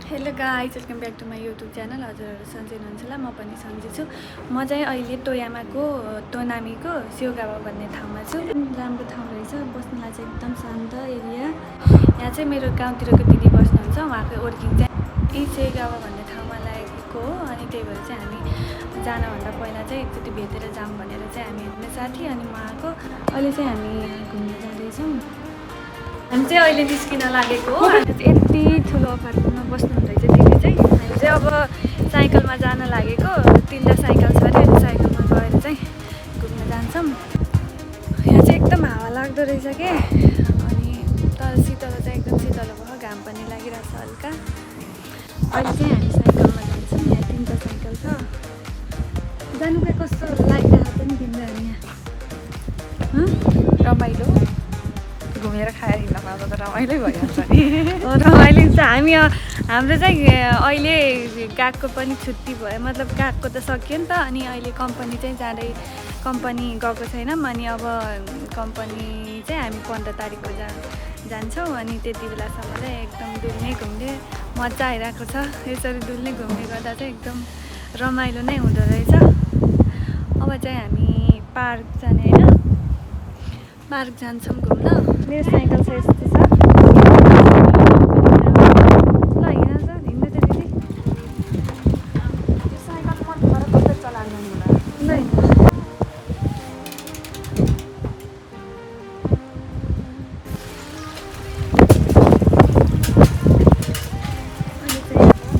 Hello guys, welcome back to my YouTube channel. हजुरहरू सन्चै हुनुहुन्छ होला, म पनि सन्चै छु। म चाहिँ अहिले टोयामाको तोनामीको सियोगावा भन्ने ठाउँमा छु। राम्रो ठाउँ रहेछ, बस्नुलाई चाहिँ एकदम शान्त एरिया। यहाँ चाहिँ मेरो गाउँतिरको दिदी बस्नुहुन्छ, उहाँको वर्किङ चाहिँ यही सियोगावा भन्ने ठाउँमा लागेको हो। अनि त्यही भएर चाहिँ हामी जानभन्दा पहिला चाहिँ एकचोटि भेटेर जाऊँ भनेर चाहिँ हामी हेर्ने साथी अनि म आएको। अहिले चाहिँ हामी घुम्न जाँदैछौँ। हामी चाहिँ अहिले निस्किन लागेको हो। यति ठुलो अपार्टमेन्टमा बस्नुहुँदै चाहिँ दिदी चाहिँ हामी चाहिँ अब साइकलमा जान लागेको। 3टा साइकल छ अरे, अनि साइकलमा गएर चाहिँ घुम्न जान्छौँ। यहाँ चाहिँ एकदम हावा लाग्दो रहेछ के। अनि तर शीतल चाहिँ एकदम शीतल भयो, घाम पनि लागिरहेको छ हल्का। अहिले चाहिँ हामी साइकलमा जान्छौँ। यहाँ 3टा साइकल छ। जानु क्या कस्तो लागिरहेको पनि तिमीलाई यहाँ रमाइलो घुमेर खाएर हिँड्न पाउँदा त रमाइलै भइहाल्छ नि। रमाइलो छ। हाम्रो चाहिँ अहिले गएको पनि छुट्टी भयो, मतलब गएको त सकियो नि त। अनि अहिले कम्पनी चाहिँ कम्पनी गएको छैनौँ। अनि अब कम्पनी चाहिँ हामी 15 तारिकको जान्छौँ। अनि त्यति बेलासम्म चाहिँ एकदम डुल्ने घुम्ने मजा आइरहेको छ। यसरी डुल्ने घुम्ने गर्दा चाहिँ एकदम रमाइलो नै हुँदो रहेछ। अब चाहिँ हामी पार्क जाने होइन, पार्क जान्छौँ घुम्न। मेरो साइकल छ यस्तो छ। ल हिँड्छ हिँड्नु त दिदी। त्यो साइकल मन भएर कतै चलाएर जानु होला। ल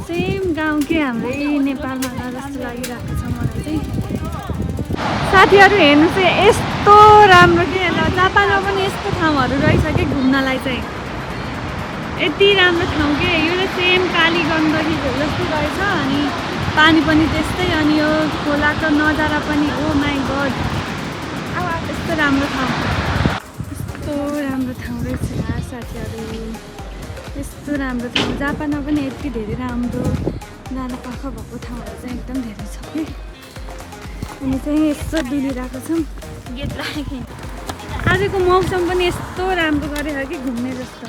सेम गाउँकै हाम्रै नेपालमा होला जस्तो लागिरहेको छ मलाई चाहिँ। साथीहरू हेर्नु चाहिँ यस्तो राम्रो के जापानमा पनि यस्तो ठाउँहरू रहेछ कि घुम्नलाई चाहिँ यति राम्रो ठाउँ के। यो चाहिँ सेम काली गण्डकी जस्तो रहेछ। अनि पानी पनि त्यस्तै। अनि यो खोलाको नजारा पनि ओ माई गड यस्तो राम्रो ठाउँ, यस्तो राम्रो ठाउँ रहेछ यार साथीहरू। यस्तो राम्रो ठाउँ जापानमा पनि यति धेरै राम्रो जान पाख भएको ठाउँहरू चाहिँ एकदम धेरै छ कि। अनि चाहिँ यस्तो डुलिरहेको छौँ। आजको मौसम पनि यस्तो राम्रो गरेर कि घुम्ने जस्तो।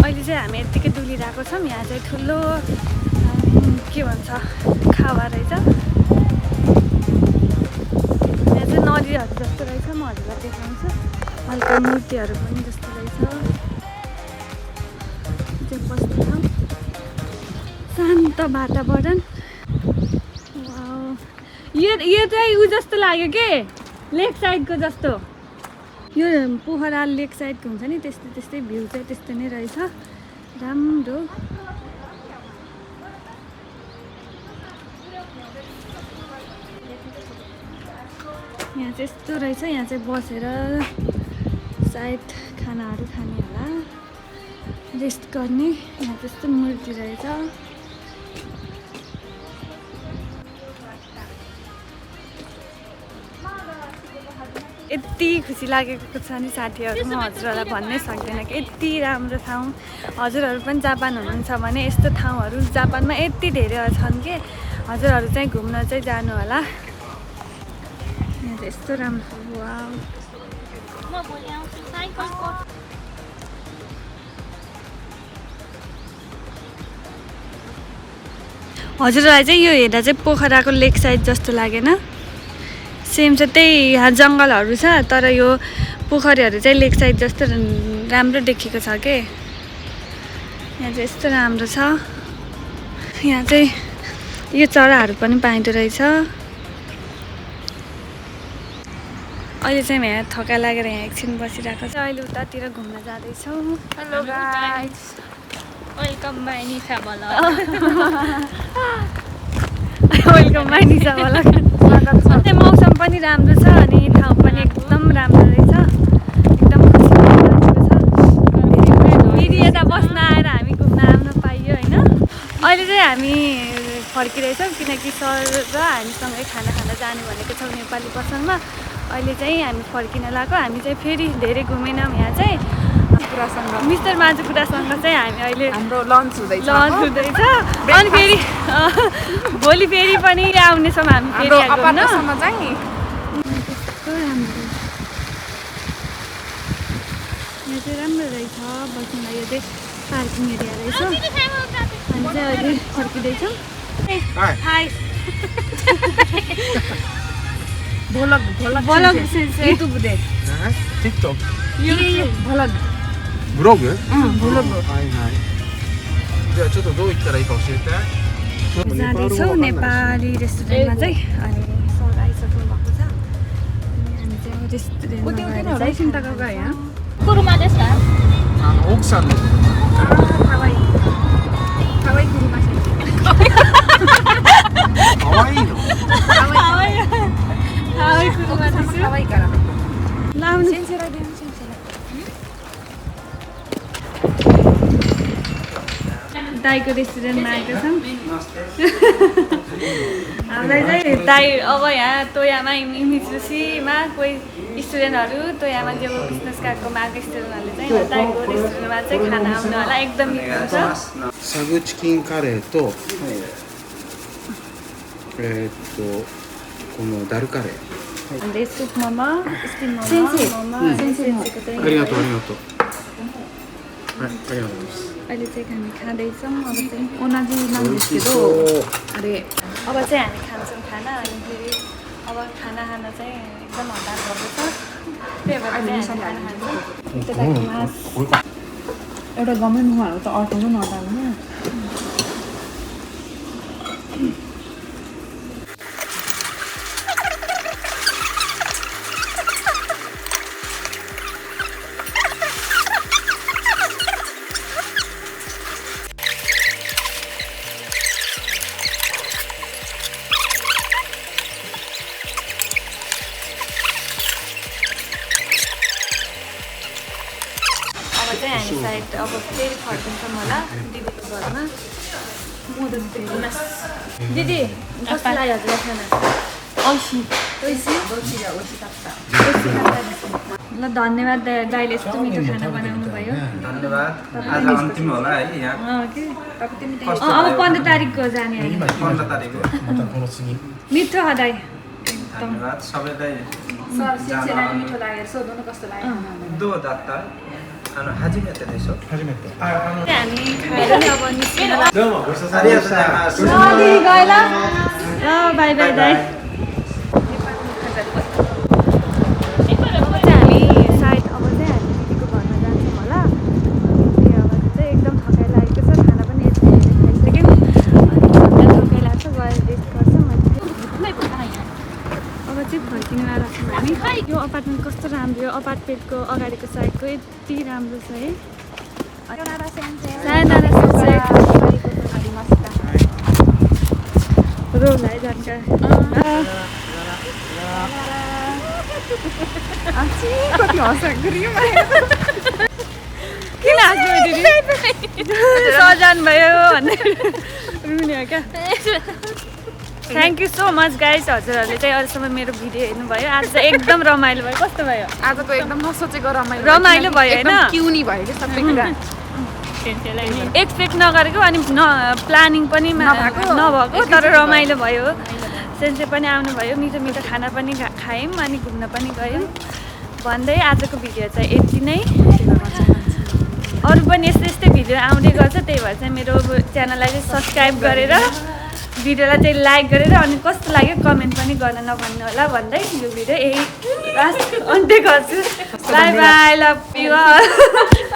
अहिले चाहिँ हामी यत्तिकै डुलिरहेको छौँ। यहाँ चाहिँ ठुलो के भन्छ खावा रहेछ। यहाँ चाहिँ नदीहरू जस्तो रहेछ। म हजुरलाई देखाउँछु। हल्का मूर्तिहरू पनि जस्तो रहेछ। चाहिँ बस्ने ठाउँ, शान्त वातावरण। यो चाहिँ ऊ जस्तो लाग्यो के, लेक साइडको जस्तो। यो पोखरा लेक साइडको हुन्छ नि त्यस्तै भ्यू चाहिँ त्यस्तो नै रहेछ। राम्रो यहाँ चाहिँ यस्तो रहेछ। यहाँ चाहिँ बसेर सायद खानाहरू खाने होला, रेस्ट गर्ने। यहाँ त्यस्तो मूर्ति रहेछ। यति खुसी लागेको छ नि साथीहरू, म हजुरहरूलाई भन्नै सक्दैन कि यति राम्रो ठाउँ। हजुरहरू पनि जापान हुनुहुन्छ भने यस्तो ठाउँहरू जापानमा यति धेरै छन् कि हजुरहरू चाहिँ घुम्न चाहिँ जानु होला। यहाँ चाहिँ यस्तो राम्रो वाउ। हजुरलाई चाहिँ यो हेर्दा चाहिँ पोखराको लेक साइड जस्तो लागेन? सेम चाहिँ त्यही यहाँ जङ्गलहरू छ, तर यो पोखरीहरू चाहिँ लेक साइड जस्तो राम्रो देखेको छ के। यहाँ चाहिँ यस्तो राम्रो छ। यहाँ चाहिँ यो चराहरू पनि पाइँदो रहेछ। अहिले चाहिँ यहाँ थका लागेर यहाँ एकछिन बसिरहेको छ। अहिले उतातिर घुम्न जाँदैछौँ। Hello guys, welcome my Nisha blog. Welcome my Nisha blog. त्यही मौसम पनि राम्रो छ अनि ठाउँ पनि एकदम राम्रो रहेछ। एकदम खुसी लागेको छ। दिदी यता बस्न आएर हामी घुम्न आउन पाइयो होइन। अहिले चाहिँ हामी फर्किरहेछौँ किनकि सर र हामीसँगै खाना खान जानु भनेको छौँ नेपाली पसलमा। अहिले चाहिँ हामी फर्किन लाग्यो। हामी चाहिँ फेरि धेरै घुमेनौँ यहाँ चाहिँ। माजुकुरासँग चाहिँ हामी अहिले हाम्रो लन्च हुँदैछ लन्च हुँदैछ अनि फेरि भोलि फेरि पनि आउनेछौँ हामी फेरि हाम्रो अपार्टमेन्टसम्म चाहिँ कस्तो राम्रो यहाँ चाहिँ राम्रो रहेछ बस्नुलाई यो चाहिँ पार्किङ एरिया रहेछ हामी चाहिँ अहिले फर्किँदैछौँ हाई भोलग युट्युब दे TikTok. भोलग ブログभोलग はいはいじゃあちょっとどう行ったらいいか教えて जाँदैछौँ नेपाली रेस्टुरेन्टमा चाहिँ अनि सर आइसक्नु भएको छ अनि हामी चाहिँ रेस्टुरेन्टमा गएर चाहिँ 車ですか？奥さんの हावाई गुरुमाかわいいの हावाई कुरोमा दिन्छु हावाई करा लाउनु सेन्सेरा दिनु सेन्सेरा दाईको रेस्टुरेन्टमा आएको छौँ हामीलाई चाहिँ दाई अब यहाँ तोयामा इमिजुसीमा कोही स्टुडेन्टहरू तोयामा जो बिजनेस कार्डकोमा आएको स्टुडेन्टहरूले चाहिँ दाईको रेस्टुरेन्टमा चाहिँ खाना आउनु होला एकदम मिठो हुन्छ サグチキンカレーとこのダルカレー अन्त सुप मोमो स्टिम मोमो सेन्सेको चाहिँ ありがとうありがとうはいありがとうございます अहिले चाहिँ हामी खाँदैछौँ अब चाहिँ 同じなんですけどあれ अब चाहिँ हामी खान्छौँ खाना अनि फेरि अब खाना खान चाहिँ एकदम हतार गर्दैछ त्यही भएर चाहिँ हामी खाना खान्छौँ त्यताको मास एउटा गमै मुहाहरू त अर्काको नटाल्नु अब चाहिँ हामी सायद अब फेरि फर्किन्छौँ होला दिदीको घरमा दिदी कस्तो लाग्यो हजुर खाना ल धन्यवाद दाइले यस्तो मिठो खाना बनाउनु भयो धन्यवाद आज अन्तिम होला है यहाँ अब 15 तारिकको जाने होइन 15 तारिक हो またこの次 मिठो हो दाइ धन्यवाद सबैलाई सर सेन्सेरा मिठो लागेर सोध्नु कस्तो लाग्यो どうだった初めてでしょ初めて हामी खाएर नि अब निस्किनु どうもごちそうさあまでしりがとうございたます दिदी गयो ल बाई बाई दाइ अब चाहिँ हामी सायद अब चाहिँ हामी दिदीको घरमा जान्छौँ होला त्यही अब चाहिँ एकदम थकाइ लागेको छ खाना पनि यति खाइसक्यौँ अनि थकाइ लाग्छ गएर रेस्ट गर्छौँ अनि अब चाहिँ फर्किनु आएर छौँ हामी यो अपार्टमेन्ट कस्तो राम्रो यो अपार्टमेन्टको अगाडिको साइडको यति राम्रो छ है रोलाई जानका कति हँसाग्रियो किन हाँस्नु दिदी सजान भयो भनेर रुने हो क्या thank you so much guys हजुरहरूले चाहिँ अहिलेसम्म मेरो भिडियो हेर्नुभयो आज चाहिँ एकदम रमाइलो भयो कस्तो भयो आजको एकदम नसोचेको रमाइलो भयो होइन क्युनी भयो कि सबै कुरा एक्सपेक्ट नगरेको अनि प्लानिङ पनि नभएको तर रमाइलो भयो सेन्से पनि आउनुभयो मिठो मिठो खाना पनि खायौँ अनि घुम्न पनि गयौँ भन्दै आजको भिडियो चाहिँ यति नै अरू पनि यस्तै यस्तै भिडियो आउँदै गर्छ त्यही भएर चाहिँ मेरो च्यानललाई चाहिँ सब्सक्राइब गरेर भिडियोलाई चाहिँ लाइक गरेर अनि कस्तो लाग्यो कमेन्ट पनि गर्न नभन्नु होला भन्दै यो भिडियो यही लास्ट अन्त्य गर्छु बाई बाई लभ यु